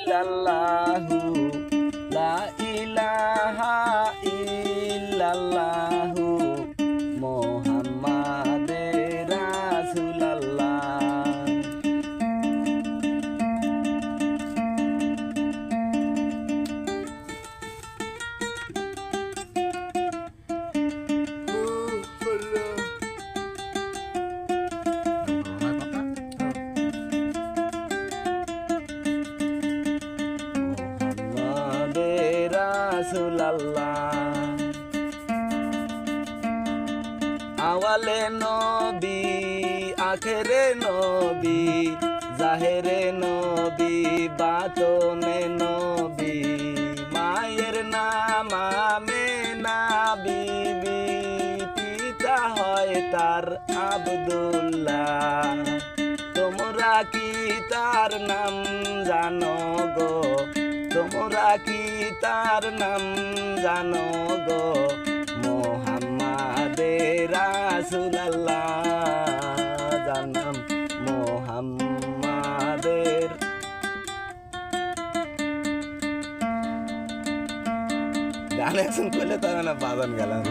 ইল্লাল্লাহু লা ইলাহা ইল্লাল্লাহু মুহাম্মাদুর রাসূলুল্লাহ। মুহাম্মাদুর রাসূলুল্লাহ। আওয়ালে নবী আখেরে নবী জাহেরে নবী বাতনে নবী মায়ের নাম আমেনা বিবি পিতা হয় তার আব্দুল্লাহ। তোমরা কি তার নাম জানো গো, তোমরা কি তার নাম জানো গো, মুহাম্মাদুর রাসূলুল্লাহ। যার নাম মুহাম্মাদের। গান একজন করলে তখন বাজান গেলাম।